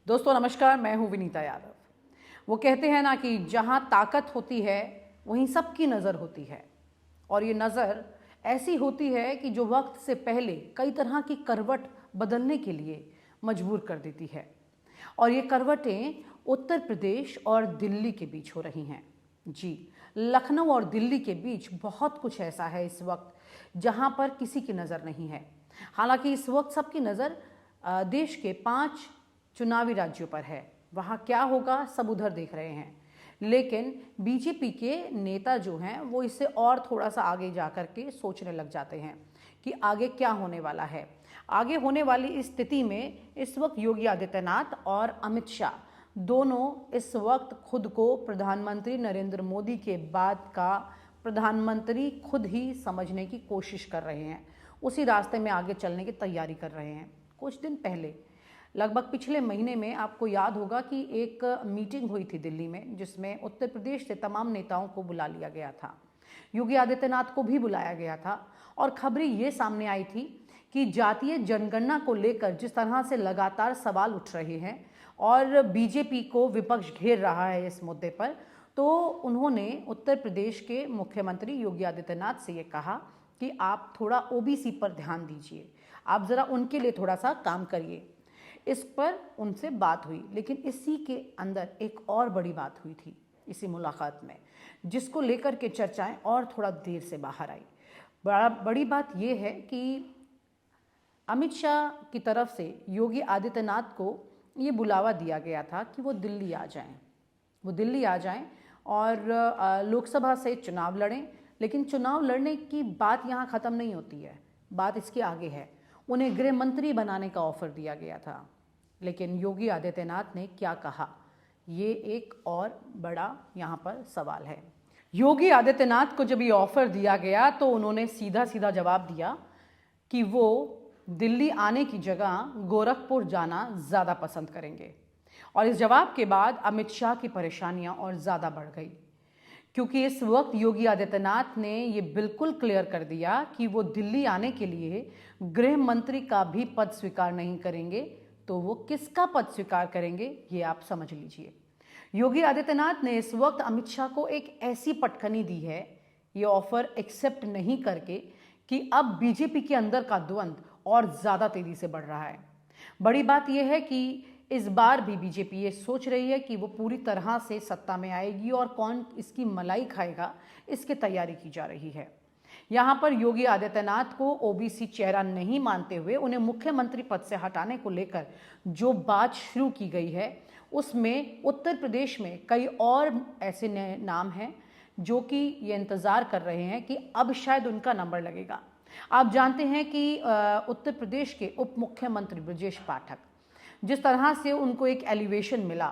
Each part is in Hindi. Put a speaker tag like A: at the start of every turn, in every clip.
A: दोस्तों नमस्कार, मैं हूं विनीता यादव। वो कहते हैं ना कि जहां ताकत होती है वहीं सबकी नज़र होती है, और ये नज़र ऐसी होती है कि जो वक्त से पहले कई तरह की करवट बदलने के लिए मजबूर कर देती है। और ये करवटें उत्तर प्रदेश और दिल्ली के बीच हो रही हैं। जी, लखनऊ और दिल्ली के बीच बहुत कुछ ऐसा है इस वक्त जहां पर किसी की नज़र नहीं है। हालांकि इस वक्त सबकी नज़र देश के 5 चुनावी राज्यों पर है। वहाँ क्या होगा सब उधर देख रहे हैं, लेकिन बीजेपी के नेता जो हैं वो इससे और थोड़ा सा आगे जा कर के सोचने लग जाते हैं कि आगे क्या होने वाला है। आगे होने वाली इस स्थिति में इस वक्त योगी आदित्यनाथ और अमित शाह दोनों इस वक्त खुद को प्रधानमंत्री नरेंद्र मोदी के बाद का प्रधानमंत्री खुद ही समझने की कोशिश कर रहे हैं। उसी रास्ते में आगे चलने की तैयारी कर रहे हैं। कुछ दिन पहले लगभग पिछले महीने में आपको याद होगा कि एक मीटिंग हुई थी दिल्ली में, जिसमें उत्तर प्रदेश से तमाम नेताओं को बुला लिया गया था। योगी आदित्यनाथ को भी बुलाया गया था और खबरें ये सामने आई थी कि जातीय जनगणना को लेकर जिस तरह से लगातार सवाल उठ रहे हैं और बीजेपी को विपक्ष घेर रहा है इस मुद्दे पर, तो उन्होंने उत्तर प्रदेश के मुख्यमंत्री योगी आदित्यनाथ से ये कहा कि आप थोड़ा ओबीसी पर ध्यान दीजिए, आप ज़रा उनके लिए थोड़ा सा काम करिए। इस पर उनसे बात हुई, लेकिन इसी के अंदर एक और बड़ी बात हुई थी इसी मुलाकात में, जिसको लेकर के चर्चाएं और थोड़ा देर से बाहर आई। बड़ी बात यह है कि अमित शाह की तरफ से योगी आदित्यनाथ को ये बुलावा दिया गया था कि वो दिल्ली आ जाएं। वो दिल्ली आ जाएं और लोकसभा से चुनाव लड़ें। लेकिन चुनाव लड़ने की बात यहाँ ख़त्म नहीं होती है, बात इसके आगे है। उन्हें गृह मंत्री बनाने का ऑफर दिया गया था, लेकिन योगी आदित्यनाथ ने क्या कहा, ये एक और बड़ा यहाँ पर सवाल है। योगी आदित्यनाथ को जब ये ऑफर दिया गया तो उन्होंने सीधा सीधा जवाब दिया कि वो दिल्ली आने की जगह गोरखपुर जाना ज़्यादा पसंद करेंगे। और इस जवाब के बाद अमित शाह की परेशानियां और ज़्यादा बढ़ गई, क्योंकि इस वक्त योगी आदित्यनाथ ने ये बिल्कुल क्लियर कर दिया कि वो दिल्ली आने के लिए गृह मंत्री का भी पद स्वीकार नहीं करेंगे। तो वो किसका पद स्वीकार करेंगे ये आप समझ लीजिए। योगी आदित्यनाथ ने इस वक्त अमित शाह को एक ऐसी पटखनी दी है, ये ऑफर एक्सेप्ट नहीं करके, कि अब बीजेपी के अंदर का द्वंद्व और ज़्यादा तेजी से बढ़ रहा है। बड़ी बात यह है कि इस बार भी बीजेपी ये सोच रही है कि वो पूरी तरह से सत्ता में आएगी और कौन इसकी मलाई खाएगा, इसकी तैयारी की जा रही है। यहाँ पर योगी आदित्यनाथ को ओबीसी चेहरा नहीं मानते हुए उन्हें मुख्यमंत्री पद से हटाने को लेकर जो बात शुरू की गई है, उसमें उत्तर प्रदेश में कई और ऐसे नए नाम हैं जो कि ये इंतज़ार कर रहे हैं कि अब शायद उनका नंबर लगेगा। आप जानते हैं कि उत्तर प्रदेश के उप मुख्यमंत्री ब्रजेश पाठक, जिस तरह से उनको एक एलिवेशन मिला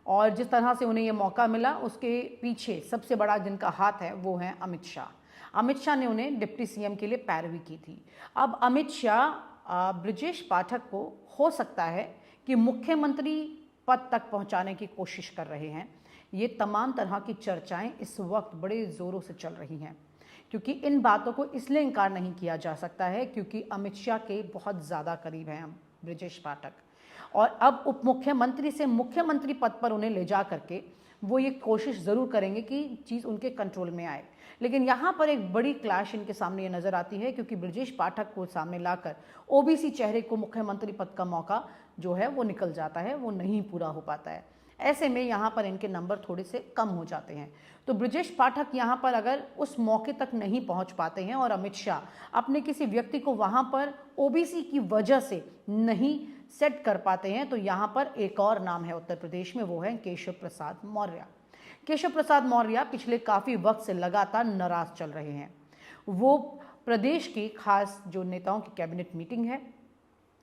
A: और जिस तरह से उन्हें ये मौका मिला, उसके पीछे सबसे बड़ा जिनका हाथ है वो है अमित शाह। अमित शाह ने उन्हें डिप्टी सीएम के लिए पैरवी की थी। अब अमित शाह ब्रजेश पाठक को हो सकता है कि मुख्यमंत्री पद तक पहुंचाने की कोशिश कर रहे हैं। ये तमाम तरह की चर्चाएं इस वक्त बड़े ज़ोरों से चल रही हैं, क्योंकि इन बातों को इसलिए इनकार नहीं किया जा सकता है क्योंकि अमित शाह के बहुत ज़्यादा करीब हैं ब्रजेश पाठक, और अब उप मुख्यमंत्री से मुख्यमंत्री पद पर उन्हें ले जा करके वो ये कोशिश ज़रूर करेंगे कि चीज़ उनके कंट्रोल में आए। लेकिन यहाँ पर एक बड़ी क्लैश इनके सामने ये नज़र आती है, क्योंकि ब्रजेश पाठक को सामने लाकर ओबीसी चेहरे को मुख्यमंत्री पद का मौका जो है वो निकल जाता है, वो नहीं पूरा हो पाता है। ऐसे में यहाँ पर इनके नंबर थोड़े से कम हो जाते हैं। तो ब्रजेश पाठक यहाँ पर अगर उस मौके तक नहीं पहुँच पाते हैं और अमित शाह अपने किसी व्यक्ति को वहाँ पर ओबीसी की वजह से नहीं सेट कर पाते हैं, तो यहाँ पर एक और नाम है उत्तर प्रदेश में, वो है केशव प्रसाद मौर्य। केशव प्रसाद मौर्य पिछले काफ़ी वक्त से लगातार नाराज चल रहे हैं। वो प्रदेश की खास जो नेताओं की कैबिनेट मीटिंग है,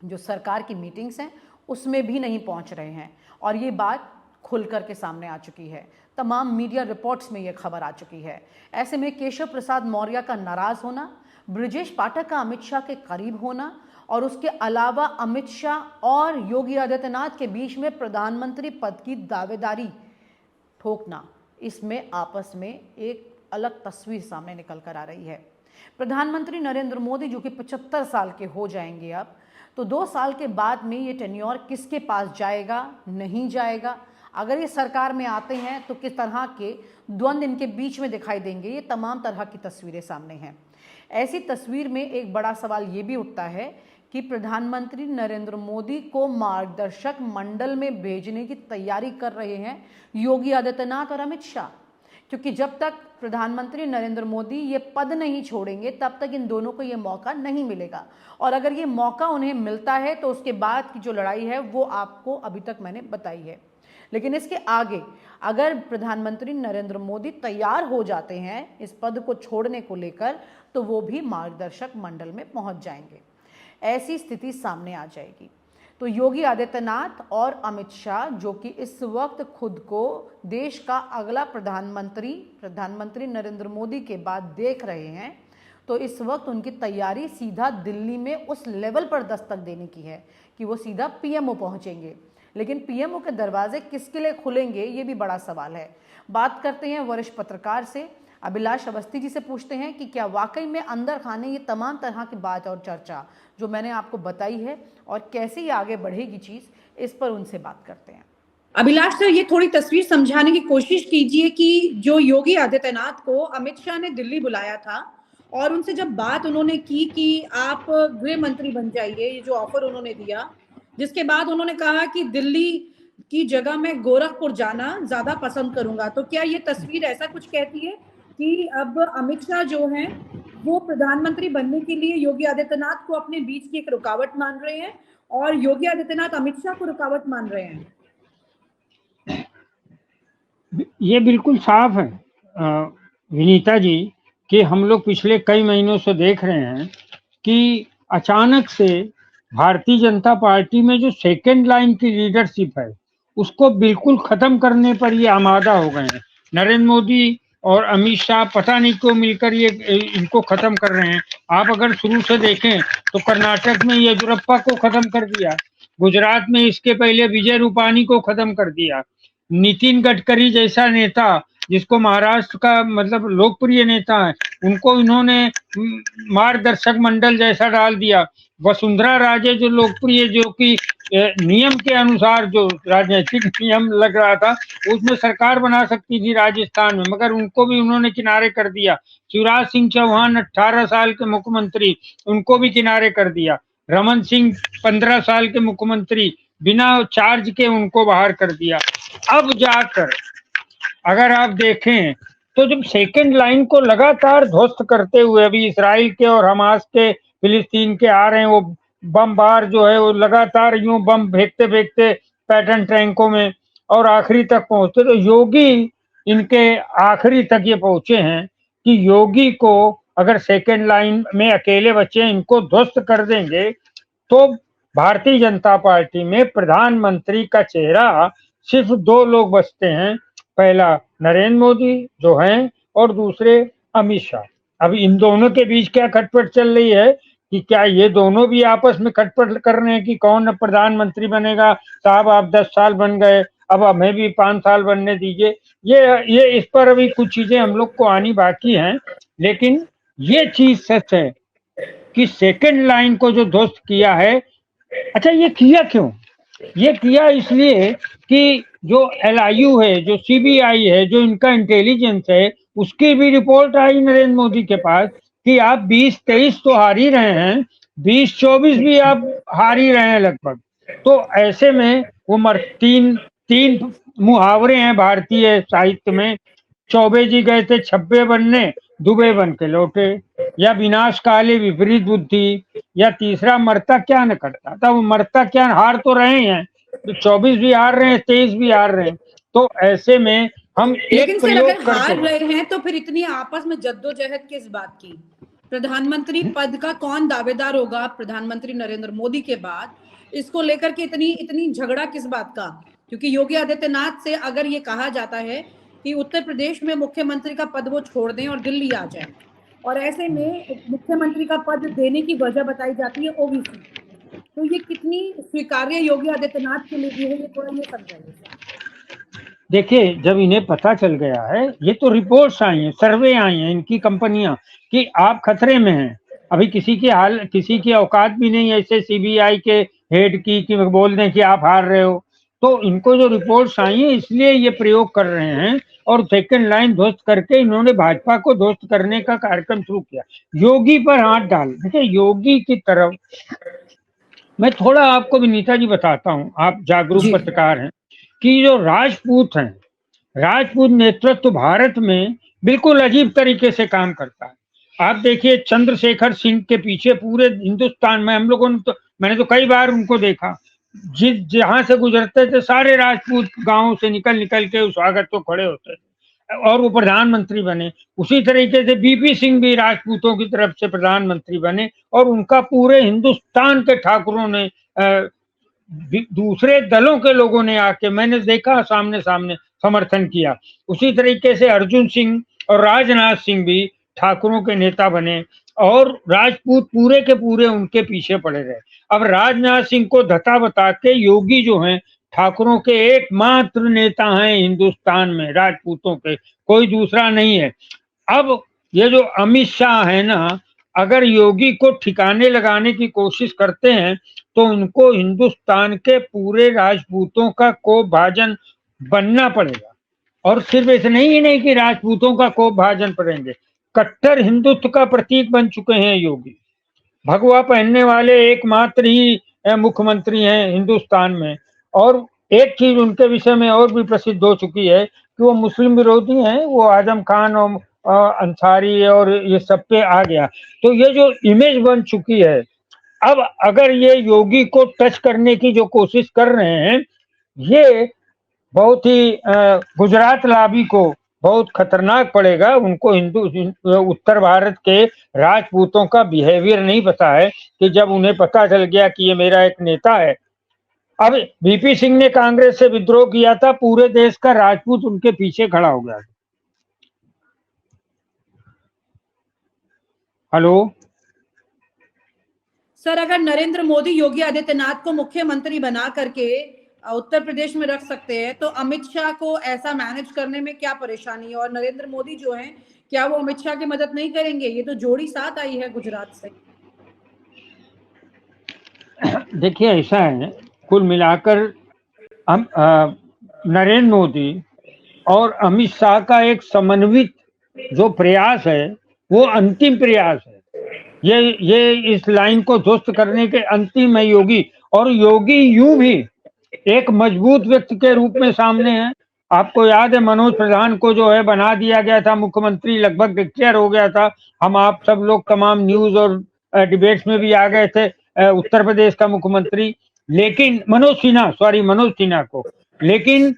A: जो सरकार की मीटिंग्स हैं, उसमें भी नहीं पहुंच रहे हैं, और ये बात खुल कर के सामने आ चुकी है। तमाम मीडिया रिपोर्ट्स में ये खबर आ चुकी है। ऐसे में केशव प्रसाद मौर्य का नाराज होना, ब्रजेश पाठक का अमित शाह के करीब होना, और उसके अलावा अमित शाह और योगी आदित्यनाथ के बीच में प्रधानमंत्री पद की दावेदारी ठोकना, इसमें आपस में एक अलग तस्वीर सामने निकल कर आ रही है। प्रधानमंत्री नरेंद्र मोदी जो कि 75 साल के हो जाएंगे अब, तो 2 साल के बाद में ये टेन्योर किसके पास जाएगा, नहीं जाएगा, अगर ये सरकार में आते हैं तो किस तरह के द्वंद्व इनके बीच में दिखाई देंगे, ये तमाम तरह की तस्वीरें सामने हैं। ऐसी तस्वीर में एक बड़ा सवाल ये भी उठता है कि प्रधानमंत्री नरेंद्र मोदी को मार्गदर्शक मंडल में भेजने की तैयारी कर रहे हैं योगी आदित्यनाथ और अमित शाह, क्योंकि जब तक प्रधानमंत्री नरेंद्र मोदी ये पद नहीं छोड़ेंगे तब तक इन दोनों को ये मौका नहीं मिलेगा। और अगर ये मौका उन्हें मिलता है तो उसके बाद की जो लड़ाई है वो आपको अभी तक मैंने बताई है। लेकिन इसके आगे अगर प्रधानमंत्री नरेंद्र मोदी तैयार हो जाते हैं इस पद को छोड़ने को लेकर, तो वो भी मार्गदर्शक मंडल में पहुंच जाएंगे। ऐसी स्थिति सामने आ जाएगी। तो योगी आदित्यनाथ और अमित शाह, जो कि इस वक्त खुद को देश का अगला प्रधानमंत्री नरेंद्र मोदी के बाद देख रहे हैं, तो इस वक्त उनकी तैयारी सीधा दिल्ली में उस लेवल पर दस्तक देने की है कि वो सीधा पीएमओ पहुंचेंगे। लेकिन पीएमओ के दरवाजे किसके लिए खुलेंगे, ये भी बड़ा सवाल है। बात करते हैं वरिष्ठ पत्रकार से, अभिलाष अवस्थी जी से पूछते हैं कि क्या वाकई में अंदर खाने ये तमाम तरह की बात और चर्चा जो मैंने आपको बताई है और कैसे ये आगे बढ़ेगी चीज, इस पर उनसे बात करते हैं।
B: अभिलाष सर, ये थोड़ी तस्वीर समझाने की कोशिश कीजिए कि जो योगी आदित्यनाथ को अमित शाह ने दिल्ली बुलाया था और उनसे जब बात उन्होंने की कि आप गृह मंत्री बन जाइए, ये जो ऑफर उन्होंने दिया, जिसके बाद उन्होंने कहा कि दिल्ली की जगह मैं गोरखपुर जाना ज्यादा पसंद करूंगा, तो क्या ये तस्वीर ऐसा कुछ कहती है कि अब अमित शाह जो हैं वो प्रधानमंत्री बनने के लिए योगी आदित्यनाथ को अपने बीच की एक रुकावट मान रहे हैं और योगी आदित्यनाथ अमित शाह को रुकावट मान रहे हैं?
C: ये बिल्कुल साफ है विनीता जी कि हम लोग पिछले कई महीनों से देख रहे हैं कि अचानक से भारतीय जनता पार्टी में जो सेकेंड लाइन की लीडरशिप है उसको बिल्कुल खत्म करने पर ये आमादा हो गए हैं। नरेंद्र मोदी और अमित शाह पता नहीं क्यों मिलकर ये इनको खत्म कर रहे हैं। आप अगर शुरू से देखें तो कर्नाटक में येदियुरप्पा को खत्म कर दिया, गुजरात में इसके पहले विजय रूपानी को खत्म कर दिया, नितिन गडकरी जैसा नेता जिसको महाराष्ट्र का मतलब लोकप्रिय नेता है उनको इन्होंने मार्गदर्शक मंडल जैसा डाल दिया। वसुंधरा राजे जो लोकप्रिय, जो कि नियम के अनुसार जो राजनीतिक नियम लग रहा था उसमें सरकार बना सकती थी राजस्थान में, मगर उनको भी उन्होंने किनारे कर दिया। शिवराज सिंह चौहान 18 साल के मुख्यमंत्री, उनको भी किनारे कर दिया। रमन सिंह 15 साल के मुख्यमंत्री, बिना चार्ज के उनको बाहर कर दिया। अब जाकर अगर आप देखें तो जब सेकेंड लाइन को लगातार ध्वस्त करते हुए अभी इसराइल के और हमास के, फिलिस्तीन के आ रहे हैं, वो बम बार जो है वो लगातार यूं बम फेंकते फेंकते पैटर्न टैंकों में और आखिरी तक पहुंचते, तो योगी इनके आखिरी तक ये पहुंचे हैं कि योगी को अगर सेकेंड लाइन में अकेले बच्चे इनको ध्वस्त कर देंगे तो भारतीय जनता पार्टी में प्रधानमंत्री का चेहरा सिर्फ 2 लोग बचते हैं, पहला नरेंद्र मोदी जो हैं और दूसरे अमित शाह। अब इन दोनों के बीच क्या खटपट चल रही है कि क्या ये दोनों भी आपस में खटपट कर रहे हैं कि कौन प्रधानमंत्री बनेगा, साहब आप 10 साल बन गए, अब हमें भी 5 साल बनने दीजिए। ये इस पर अभी कुछ चीजें हम लोग को आनी बाकी हैं, लेकिन ये चीज सच है कि सेकेंड लाइन को जो ध्वस्त किया है, अच्छा ये किया क्यों? ये किया इसलिए कि जो LIU है, जो CBI है, जो इनका इंटेलिजेंस है, उसकी भी रिपोर्ट आई नरेंद्र मोदी के पास कि आप 20-23 तो हार ही रहे हैं, 20-24 भी आप हार ही रहे हैं लगभग। तो ऐसे में वो तीन मुहावरे हैं भारतीय साहित्य में, चौबे जी गए थे छब्बे बनने, दुबे बन के लौटे, या विनाश काले विपरीत बुद्धि, या तीसरा मरता क्या न करता था। वो मरता क्या, हार तो रहे हैं, तो 24 भी हार रहे हैं, 23 भी हार रहे हैं। तो ऐसे में हम
B: लेकिन सर अगर हार रहे हैं तो फिर इतनी आपस में जद्दोजहद किस बात की? प्रधानमंत्री पद का कौन दावेदार होगा प्रधानमंत्री नरेंद्र मोदी के बाद, इसको लेकर के इतनी झगड़ा किस बात का? क्योंकि योगी आदित्यनाथ से अगर ये कहा जाता है कि उत्तर प्रदेश में मुख्यमंत्री का पद वो छोड़ दें और दिल्ली आ जाए, और ऐसे में मुख्यमंत्री का पद देने की वजह बताई जाती है ओबीसी, तो ये कितनी स्वीकार्य योगी आदित्यनाथ के लिए भी है, ये थोड़ा ये समझाइए।
C: देखिए, जब इन्हें पता चल गया है, ये तो रिपोर्ट्स आई हैं, सर्वे आई हैं इनकी कंपनियां कि आप खतरे में हैं, अभी किसी की औकात भी नहीं है ऐसे सीबीआई के हेड की कि बोल दें कि आप हार रहे हो। तो इनको जो रिपोर्ट्स आई है इसलिए ये प्रयोग कर रहे हैं और सेकंड लाइन ध्वस्त करके इन्होंने भाजपा को ध्वस्त करने का कार्यक्रम शुरू किया, योगी पर हाथ डाल। देखिए योगी की तरफ मैं थोड़ा आपको विनीता जी बताता हूं, आप जागरूक
B: जी
C: पत्रकार हैं, कि जो राजपूत हैं, राजपूत नेतृत्व भारत में बिल्कुल अजीब तरीके से काम करता है। आप देखिए चंद्रशेखर सिंह के पीछे पूरे हिंदुस्तान में हम लोगों ने तो, मैंने तो कई बार उनको देखा, जिस जहां से गुजरते थे सारे राजपूत गांवों से निकल निकल के उस स्वागत को खड़े होते थे और वो प्रधानमंत्री बने। उसी तरीके से बीपी सिंह भी राजपूतों की तरफ से प्रधानमंत्री बने और उनका पूरे हिंदुस्तान के ठाकुरों ने दूसरे दलों के लोगों ने आके, मैंने देखा सामने सामने समर्थन किया। उसी तरीके से अर्जुन सिंह और राजनाथ सिंह भी ठाकुरों के नेता बने और राजपूत पूरे के पूरे उनके पीछे पड़े रहे। अब राजनाथ सिंह को धता बता के योगी जो हैं ठाकुरों के एकमात्र नेता हैं हिंदुस्तान में, राजपूतों के कोई दूसरा नहीं है। अब ये जो अमित शाह है ना, अगर योगी को ठिकाने लगाने की कोशिश करते हैं तो इनको हिंदुस्तान के पूरे राजपूतों का कोप भाजन बनना पड़ेगा। और सिर्फ इतना ही नहीं कि राजपूतों का कोप भाजन पड़ेंगे, कट्टर हिंदुत्व का प्रतीक बन चुके हैं योगी। भगवा पहनने वाले एकमात्र ही मुख्यमंत्री हैं हिंदुस्तान में। और एक चीज उनके विषय में और भी प्रसिद्ध हो चुकी है कि वो मुस्लिम विरोधी हैं, वो आजम खान और अंसारी और ये सब पे आ गया। तो ये जो इमेज बन चुकी है, अब अगर ये योगी को टच करने की जो कोशिश कर रहे हैं, ये बहुत ही गुजरात लाबी को बहुत खतरनाक पड़ेगा। उनको उत्तर भारत के राजपूतों का बिहेवियर नहीं पता है कि जब उन्हें पता चल गया कि ये मेरा एक नेता है। अब बीपी सिंह ने कांग्रेस से विद्रोह किया था, पूरे देश का राजपूत उनके पीछे खड़ा हो गया। हेलो
B: सर, अगर नरेंद्र मोदी योगी आदित्यनाथ को मुख्यमंत्री बना करके उत्तर प्रदेश में रख सकते हैं तो अमित शाह को ऐसा मैनेज करने में क्या परेशानी है? और नरेंद्र मोदी जो हैं, क्या वो अमित शाह की मदद नहीं करेंगे? ये तो जोड़ी साथ आई है गुजरात से।
C: देखिए ऐसा है, कुल मिलाकर हम नरेंद्र मोदी और अमित शाह का एक समन्वित जो प्रयास है वो अंतिम प्रयास है। ये इस लाइन को ध्वस्त करने के अंतिम है योगी। और योगी यूं भी एक मजबूत व्यक्ति के रूप में सामने है। आपको याद है मनोज प्रधान को जो है बना दिया गया था मुख्यमंत्री, लगभग डिक्लेयर हो गया था। हम आप सब लोग तमाम न्यूज और डिबेट्स में भी आ गए थे उत्तर प्रदेश का मुख्यमंत्री, लेकिन मनोज सिन्हा को, लेकिन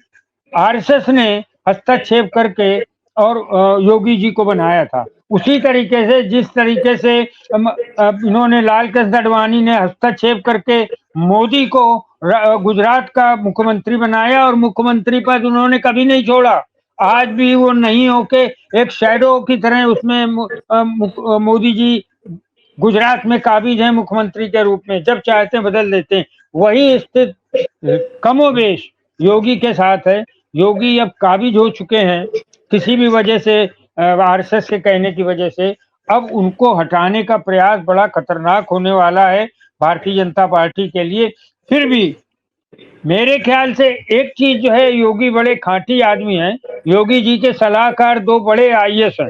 C: आरएसएस ने हस्तक्षेप करके और योगी जी को बनाया था। उसी तरीके से जिस तरीके से इन्होंने लाल कृष्ण आडवाणी ने हस्तक्षेप करके मोदी को गुजरात का मुख्यमंत्री बनाया और मुख्यमंत्री पद उन्होंने कभी नहीं छोड़ा। आज भी वो नहीं होके एक शैडो की तरह उसमें मोदी जी गुजरात में काबिज हैं मुख्यमंत्री के रूप में, जब चाहते हैं बदल देते हैं। वही स्थिति कमोबेश योगी के साथ है। योगी अब काबिज हो चुके हैं किसी भी वजह से, आरएसएस के कहने की वजह से। अब उनको हटाने का प्रयास बड़ा खतरनाक होने वाला है भारतीय जनता पार्टी के लिए। फिर भी मेरे ख्याल से एक चीज जो है, योगी बड़े खांटी आदमी हैं। योगी जी के सलाहकार दो बड़े आईएएस हैं,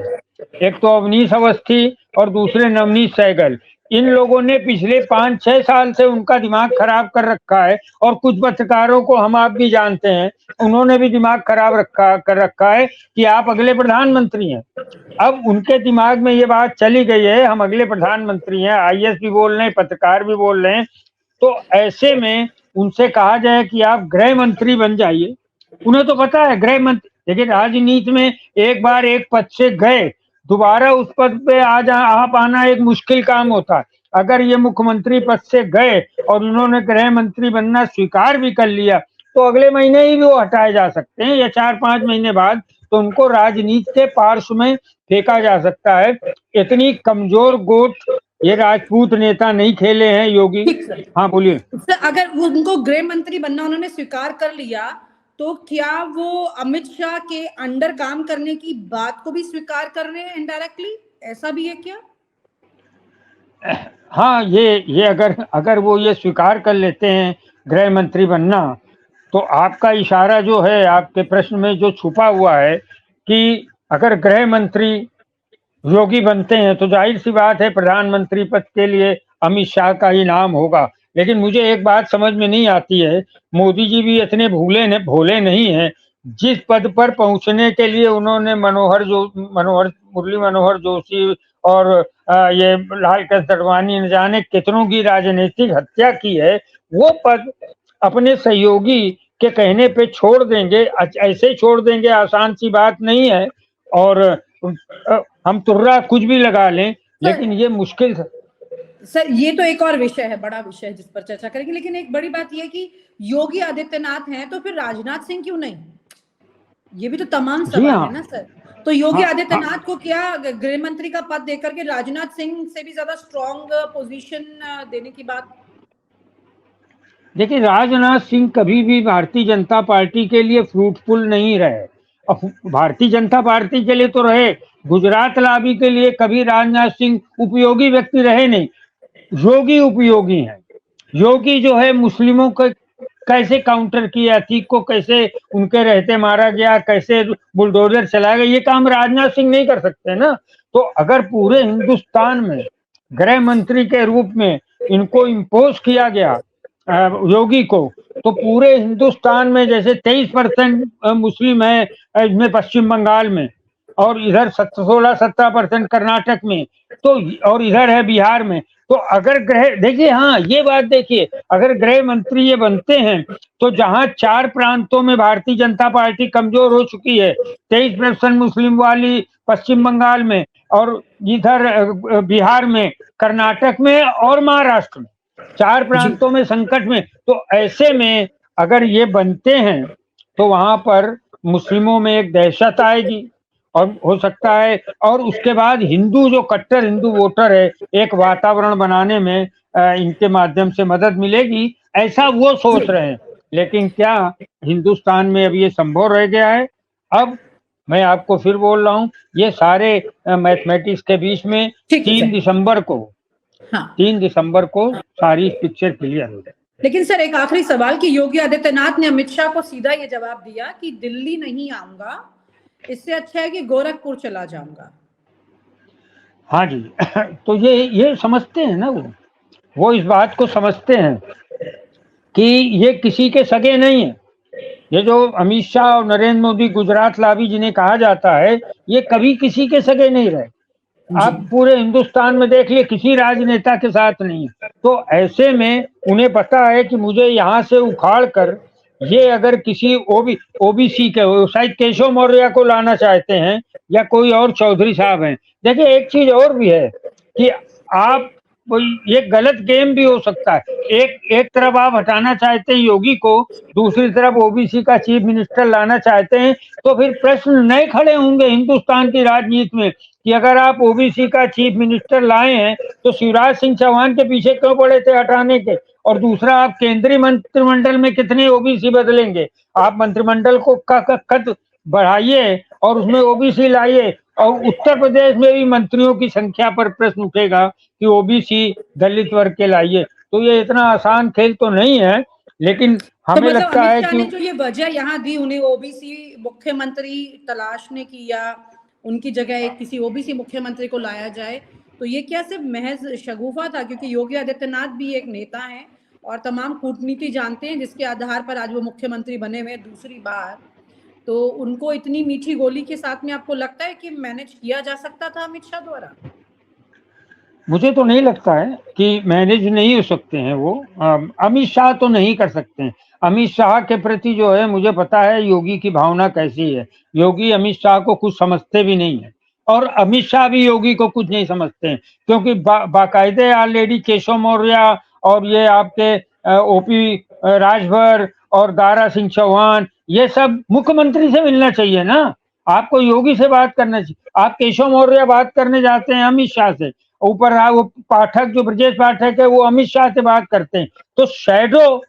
C: एक तो अवनीश अवस्थी और दूसरे नवनीत सहगल। इन लोगों ने पिछले 5-6 साल से उनका दिमाग खराब कर रखा है। और कुछ पत्रकारों को हम आप भी जानते हैं, उन्होंने भी दिमाग खराब कर रखा है कि आप अगले प्रधानमंत्री हैं। अब उनके दिमाग में ये बात चली गई है हम अगले प्रधानमंत्री हैं, आईएएस भी बोल रहे हैं, पत्रकार भी बोल रहे हैं। तो ऐसे में उनसे कहा जाए कि आप गृह मंत्री बन जाइए, उन्हें तो पता है गृह मंत्री, लेकिन राजनीति में एक बार एक पद से गए, दोबारा उस पद पे आ पाना एक मुश्किल काम होता है। अगर ये मुख्यमंत्री पद से गए और उन्होंने गृह मंत्री बनना स्वीकार भी कर लिया तो अगले महीने ही भी वो हटाए जा सकते हैं या 4-5 महीने बाद, तो उनको राजनीति के पार्श्व में फेंका जा सकता है। इतनी कमजोर गोट ये राजपूत नेता नहीं खेले हैं योगी। हाँ बोलिए
B: सर, अगर वो उनको गृह मंत्री बनना उन्होंने स्वीकार कर लिया तो क्या वो अमित शाह के अंडर काम करने की बात को भी स्वीकार कर रहे हैं इनडायरेक्टली? ऐसा भी है क्या?
C: हाँ, ये अगर अगर वो ये स्वीकार कर लेते हैं गृह मंत्री बनना, तो आपका इशारा जो है आपके प्रश्न में जो छुपा हुआ है कि अगर गृह मंत्री योगी बनते हैं तो जाहिर सी बात है प्रधानमंत्री पद के लिए अमित शाह का ही नाम होगा। लेकिन मुझे एक बात समझ में नहीं आती है, मोदी जी भी इतने भोले नहीं हैं। जिस पद पर पहुंचने के लिए उन्होंने मुरली मनोहर जोशी और ये लाल कृष्ण अडवाणी न जाने कितनों की राजनीतिक हत्या की है, वो पद अपने सहयोगी के कहने पे छोड़ देंगे, ऐसे छोड़ देंगे, आसान सी बात नहीं है। और हम तुर्रा कुछ भी लगा लें, लेकिन ये मुश्किल
B: सर ये तो एक और विषय है, बड़ा विषय है जिस पर चर्चा करेंगे। लेकिन एक बड़ी बात यह है कि योगी आदित्यनाथ हैं तो फिर राजनाथ सिंह क्यों नहीं? ये भी तो तमाम सवाल है ना सर। तो योगी आदित्यनाथ को क्या गृह मंत्री का पद देकर के राजनाथ सिंह से भी ज्यादा स्ट्रॉन्ग पोजीशन देने की बात?
C: देखिए, राजनाथ सिंह कभी भी भारतीय जनता पार्टी के लिए फ्रूटफुल नहीं रहे। अब भारतीय जनता पार्टी के लिए तो रहे, गुजरात लॉबी के लिए कभी राजनाथ सिंह उपयोगी व्यक्ति रहे नहीं। योगी उपयोगी हैं। योगी जो है मुस्लिमों को कैसे काउंटर किया, अतीक को कैसे उनके रहते मारा गया, कैसे बुलडोजर चलाया गया, ये काम राजनाथ सिंह नहीं कर सकते ना। तो अगर पूरे हिंदुस्तान में गृह मंत्री के रूप में इनको इम्पोज किया गया योगी को, तो पूरे हिंदुस्तान में जैसे 23% मुस्लिम है इसमें पश्चिम बंगाल में, और इधर 16-17% कर्नाटक में, तो और इधर है बिहार में। तो अगर देखिए, हाँ ये बात देखिए, अगर गृह मंत्री ये बनते हैं तो जहां 4 प्रांतों में भारतीय जनता पार्टी कमजोर हो चुकी है, 23% मुस्लिम वाली पश्चिम बंगाल में, और इधर बिहार में, कर्नाटक में और महाराष्ट्र में, 4 प्रांतों में संकट में, तो ऐसे में अगर ये बनते हैं तो वहां पर मुस्लिमों में एक दहशत आएगी, और हो सकता है, और उसके बाद हिंदू जो कट्टर हिंदू वोटर है, एक वातावरण बनाने में इनके माध्यम से मदद मिलेगी, ऐसा वो सोच रहे हैं। लेकिन क्या हिंदुस्तान में अब ये संभव रह गया है? अब मैं आपको फिर बोल रहा हूँ, ये सारे मैथमेटिक्स के बीच में 3 दिसंबर को 3 दिसंबर को सारी पिक्चर क्लियर हो जाए।
B: लेकिन सर एक आखिरी सवाल कि योगी आदित्यनाथ ने अमित शाह को सीधा ये जवाब दिया कि दिल्ली नहीं आऊंगा, इससे अच्छा है कि गोरखपुर चला जाऊंगा।
C: हाँ जी, तो ये समझते हैं ना, वो इस बात को समझते हैं कि ये किसी के सगे नहीं है। ये जो अमित शाह और नरेंद्र मोदी गुजरात लॉबी जिन्हें कहा जाता है, ये कभी किसी के सगे नहीं रहे। आप पूरे हिंदुस्तान में देख लिए, किसी राजनेता के साथ नहीं। तो ऐसे में उन्हें पता है कि मुझे यहाँ से उखाड़ कर ये अगर किसी ओबीसी के, शायद केशव मौर्य को लाना चाहते हैं या कोई और चौधरी साहब हैं। देखिए, एक चीज और भी है कि आप ये गलत गेम भी हो सकता है। एक तरफ आप हटाना चाहते हैं योगी को, दूसरी तरफ ओबीसी का चीफ मिनिस्टर लाना चाहते हैं, तो फिर प्रश्न नए खड़े होंगे हिंदुस्तान की राजनीति में कि अगर आप ओबीसी का चीफ मिनिस्टर लाए हैं तो शिवराज सिंह चौहान के पीछे क्यों पड़े थे हटाने के? और दूसरा, आप केंद्रीय मंत्रिमंडल में कितने ओबीसी बदलेंगे? आप मंत्रिमंडल को कद बढ़ाइए और उसमें ओबीसी लाइए, और उत्तर प्रदेश में भी मंत्रियों की संख्या पर प्रश्न उठेगा कि ओबीसी दलित वर्ग के लाइए। तो ये इतना आसान खेल तो नहीं है, लेकिन हमें लगता है कि
B: जो ये वजह यहाँ दी उन्हें ओबीसी मुख्यमंत्री तलाशने की, या उनकी जगह एक किसी ओबीसी मुख्यमंत्री को लाया जाए, तो ये क्या सिर्फ महज शगुफा था? क्योंकि योगी आदित्यनाथ भी एक नेता हैं और तमाम कूटनीति जानते हैं, जिसके आधार पर आज वो मुख्यमंत्री बने हुए दूसरी बार। तो उनको इतनी मीठी गोली के साथ में आपको लगता है कि मैनेज किया जा सकता था अमित शाह द्वारा?
C: मुझे तो नहीं लगता है कि मैनेज नहीं हो सकते हैं वो। अमित शाह तो नहीं कर सकते हैं। अमित शाह के प्रति जो है, मुझे पता है योगी की भावना कैसी है। योगी अमित शाह को कुछ समझते भी नहीं है, और अमित शाह भी योगी को कुछ नहीं समझते हैं, क्योंकि बाकायदे ऑलरेडी केशव मौर्य और ये आपके ओपी राजभर और दारा सिंह चौहान, ये सब मुख्यमंत्री से मिलना चाहिए ना। आपको योगी से बात करना चाहिए। आप केशव मौर्य बात करने जाते हैं अमित शाह से, ऊपर वो पाठक जो ब्रजेश पाठक है वो अमित शाह से बात करते हैं। तो शैडो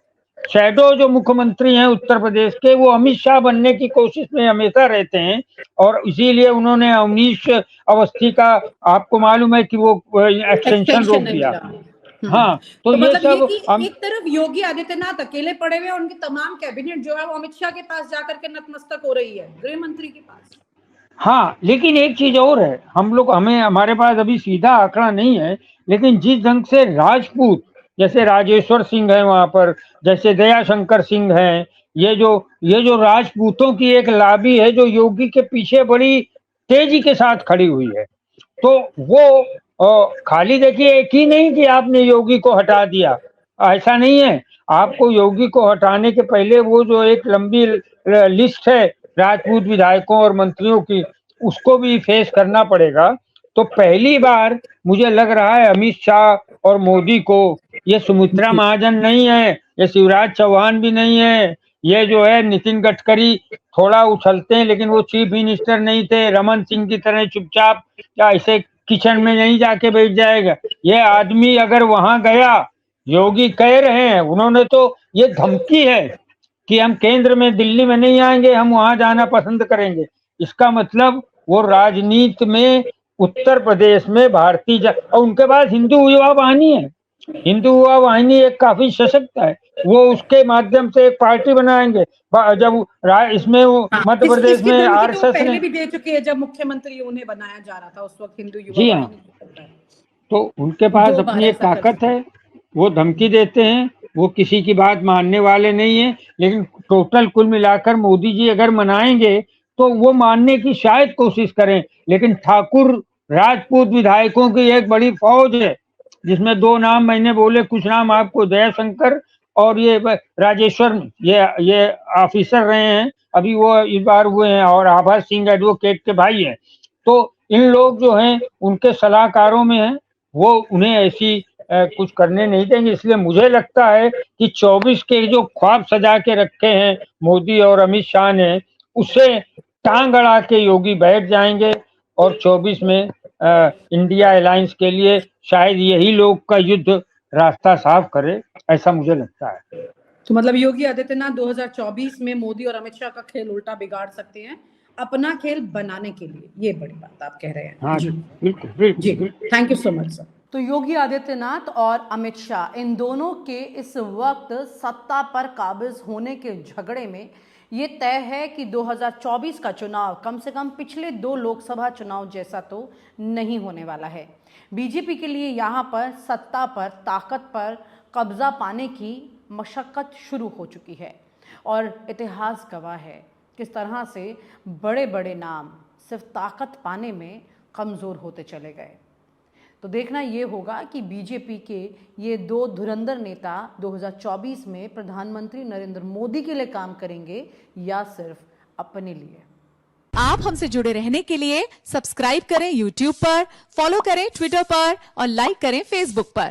C: शैडो जो मुख्यमंत्री हैं उत्तर प्रदेश के, वो अमित शाह बनने की कोशिश में हमेशा रहते हैं, और इसीलिए उन्होंने अवनीश अवस्थी का, आपको मालूम है कि वो एक्सटेंशन रोक
B: नहीं
C: दिया।
B: मिला।
C: हाँ, तो ये
B: मतलब
C: सब
B: ये कि एक तरफ योगी आदित्यनाथ अकेले पड़े हुए हैं, उनकी तमाम कैबिनेट जो है वो अमित शाह के पास जाकर के नतमस्तक हो रही है, गृह मंत्री के पास।
C: हाँ, लेकिन एक चीज और है, हमारे पास अभी सीधा आंकड़ा नहीं है, लेकिन जिस ढंग से राजपूत, जैसे राजेश्वर सिंह है वहां पर, जैसे दयाशंकर सिंह है, ये जो राजपूतों की एक लॉबी है जो योगी के पीछे बड़ी तेजी के साथ खड़ी हुई है, तो वो खाली देखिए एक ही नहीं कि आपने योगी को हटा दिया, ऐसा नहीं है। आपको योगी को हटाने के पहले वो जो एक लंबी लिस्ट है राजपूत विधायकों और मंत्रियों की, उसको भी फेस करना पड़ेगा। तो पहली बार मुझे लग रहा है अमित शाह और मोदी को, ये सुमित्रा महाजन नहीं है, ये शिवराज चौहान भी नहीं है, ये जो है नितिन गडकरी थोड़ा उछलते हैं, लेकिन वो चीफ मिनिस्टर नहीं थे, रमन सिंह की तरह चुपचाप या ऐसे किचन में नहीं जाके बैठ जाएगा। ये आदमी अगर वहां गया, योगी कह रहे हैं, उन्होंने तो ये धमकी है कि हम केंद्र में दिल्ली में नहीं आएंगे, हम वहां जाना पसंद करेंगे। इसका मतलब वो राजनीति में उत्तर प्रदेश में और उनके पास हिंदू युवा वाहिनी है, हिंदू युवा वाहिनी एक काफी सशक्त है, वो उसके माध्यम से एक पार्टी बनाएंगे। जब इसमें मध्य प्रदेश में आरएसएस
B: पहले
C: ने
B: भी दे चुके हैं, जब मुख्यमंत्री उन्हें बनाया जा रहा था उस वक्त हिंदू युवा
C: जी हाँ, तो उनके पास अपनी एक ताकत है, वो धमकी देते हैं, वो किसी की बात मानने वाले नहीं है। लेकिन टोटल कुल मिलाकर मोदी जी अगर मनाएंगे तो वो मानने की शायद कोशिश करें, लेकिन ठाकुर राजपूत विधायकों की एक बड़ी फौज है, जिसमें 2 नाम मैंने बोले, कुछ नाम आपको, दयाशंकर और ये राजेश्वर, ये ऑफिसर रहे हैं, अभी वो इस बार हुए हैं, और आभा सिंह एडवोकेट के भाई हैं। तो इन लोग जो हैं उनके सलाहकारों में हैं, वो उन्हें ऐसी कुछ करने नहीं देंगे। इसलिए मुझे लगता है कि 24 के जो ख्वाब सजा के रखे हैं मोदी और अमित शाह ने, उससे टांग अड़ा के योगी बैठ जाएंगे, और 24 में इंडिया अलायंस के लिए शायद यही लोग का युद्ध रास्ता साफ करे, ऐसा मुझे लगता है।
B: तो मतलब योगी आदित्यनाथ 2024 में मोदी और अमित शाह का खेल उल्टा बिगाड़ सकते हैं अपना खेल बनाने के लिए, ये बड़ी बात आप कह रहे हैं।
C: हाँ
B: जी
C: बिल्कुल बिल्कुल
B: जी, thank you so much sir.
A: तो योगी आदित्यनाथ और अमित शाह, इन दोनों के इस वक्त सत्ता पर काबिज होने के झगड़े में ये तय है कि 2024 का चुनाव कम से कम पिछले 2 लोकसभा चुनाव जैसा तो नहीं होने वाला है। बीजेपी के लिए यहाँ पर सत्ता पर, ताकत पर कब्जा पाने की मशक्कत शुरू हो चुकी है, और इतिहास गवाह है किस तरह से बड़े बड़े नाम सिर्फ ताकत पाने में कमज़ोर होते चले गए। तो देखना ये होगा कि बीजेपी के ये 2 धुरंधर नेता 2024 में प्रधानमंत्री नरेंद्र मोदी के लिए काम करेंगे या सिर्फ अपने लिए।
D: आप हमसे जुड़े रहने के लिए सब्सक्राइब करें YouTube पर, फॉलो करें Twitter पर और लाइक करें Facebook पर।